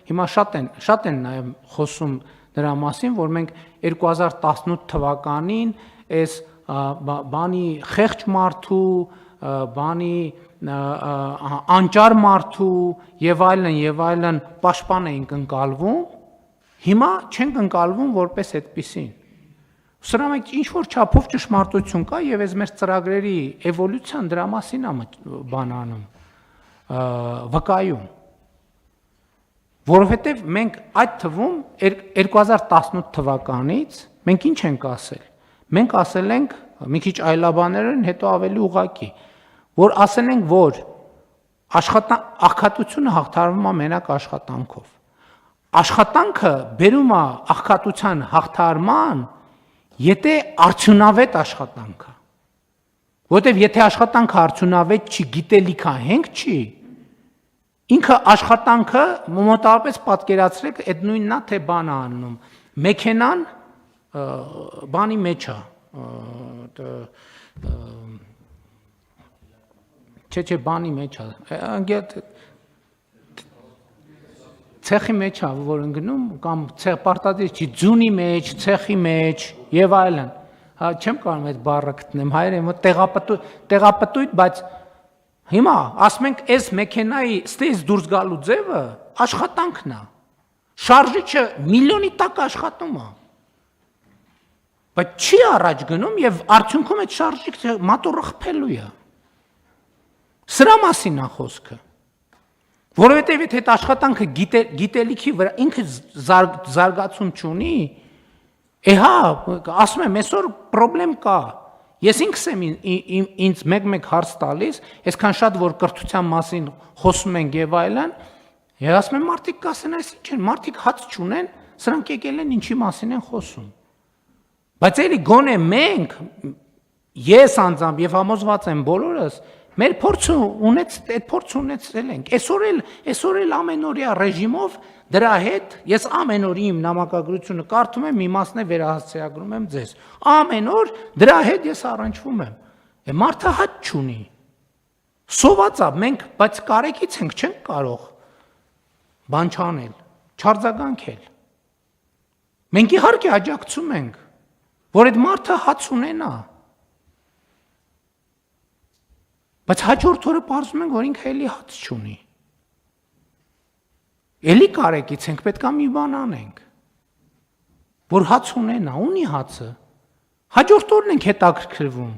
հիմա շատ են նաև խոսում նրա մասին, որ մենք 2018 թվականին այս բանի խեղճ մարդու, բանի անճար մարդու եւ այլն պաշտպան էինք ընկալվում, հիմա չենք ընկալվում որպես այդպիսին։ Սրա մեջ ինչ որ չափով ճշմարտություն կա եւ այս մեր ծրագրերի էվոլյուցիան դրա մասին է բանանում, վկայում։ Որովհետեւ մենք այդ թվում 2018 թվականից մենք ինչ ենք ասել։ Մենք ասել ենք մի քիչ այլաբաներն, հետո ավելի ուղղակի, որ ասել ենք, որ աղքատությունը հաղթարվում է մենակ աշխատանքով։ Աշխատանքը բերում է աղքատության հաղթարման, եթե արդյունավետ աշխատանք է։ Որտեւ եթե աշխատանքը արդյունավետ չի, գիտելիքա հենք չի, ինքը աշխատանքը մոտավորապես պատկերացրեք, այդ նույնն է, թե բան է անում։ Մեքենան բանի մեջ է, չէ, բանի մեջ է, ցեխի մեջ է, որ ընկնում, կամ պարտադիր չի, ձյունի մեջ, ցեխի մեջ եւ այլն։ Հա չեմ կարող այդ բառը գտնեմ, հայերեն տեղապտույտ, բայց հիմա ասում ենք, այս մեքենայի ստից դուրս գալու ձևը աշխատանքն է։ Շարժիչը միլիոնի տակ աշխատում է։ Բայց չի առաջ գնում եւ արդյունքում այդ շարժիչը մոտորը խփելու է։ Սրա մասին է խոսքը։ Որովհետև եթե այդ աշխատանքը գիտելիքի վրա ինքը զարգացում չունի, հա, ասում եմ, այսօր պրոբլեմ կա։ Ես ինքս եմ ինձ մեկ հարց տալիս, այսքան շատ որ կրթության մասին խոսում ենք եւ այլն, ես ասում եմ, մարդիկ կասեն, այս ինչ են, մարդիկ հաց չունեն, սրանք եկել են ինչի մասին են խոսում։ Բայց էլի գոնե մենք, ես անձամբ եւ համոզված եմ բոլորս, մեր փորձը ունեցել ենք։ Այսօր էլ ամենօրյա ռեժիմով դրա հետ ես ամեն օր իմ նամակագրությունը կարդում եմ, իմաստն է վերահասցեագրում եմ ձեզ։ Ամեն օր դրա հետ ես առնչվում եմ։ Մարդը հաճ չունի։ Սոված է, մենք բայց կարեկից ենք, չենք կարող բան չանել, չարձագանքել։ Մենք իհարկե աջակցում ենք, որ այդ մարդը հաց ունենա։ Բայց հաջորդ օրը պարզում ենք, որ ինքը էլի հաց չունի։ Էլի կարեկից ենք, պետք է մի բան անենք, որ հաց ունենա, ունի հացը։ Հաջորդ օրն ենք հետաքրքրվում։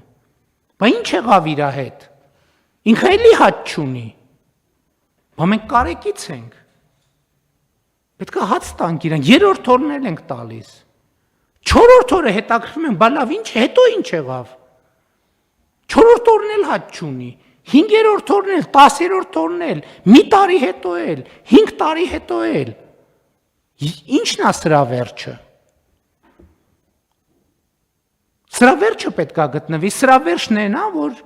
Բա ինչ եղավ իր հետ։ Ինքը էլի հաց չունի։ Բա մենք կարեկից ենք։ Պետք է հաց տանք իրեն, երրորդ օրն էլ ենք տալիս։ Չորրորդ օրը հետաքրքրվում ենք, բա լավ ինչ, հետո ինչ եղավ։ Չորրորդ օրն էլ հաց չունի, 5-րդ օրն էլ, 10-րդ օրն էլ, մի տարի հետո էլ, 5 տարի հետո էլ։ Ինչն է սրա վերջը։ Սրա վերջը պետք է գտնվի, սրա վերջն է նա, որ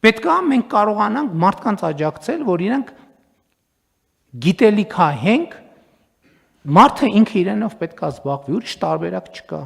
պետք է մենք կարողանանք մարդկանց աջակցել, որ իրենք գիտելիքահենք, մարդը ինքը իրենով պետք է զբաղվի, ուրիշ տարբերակ չկա։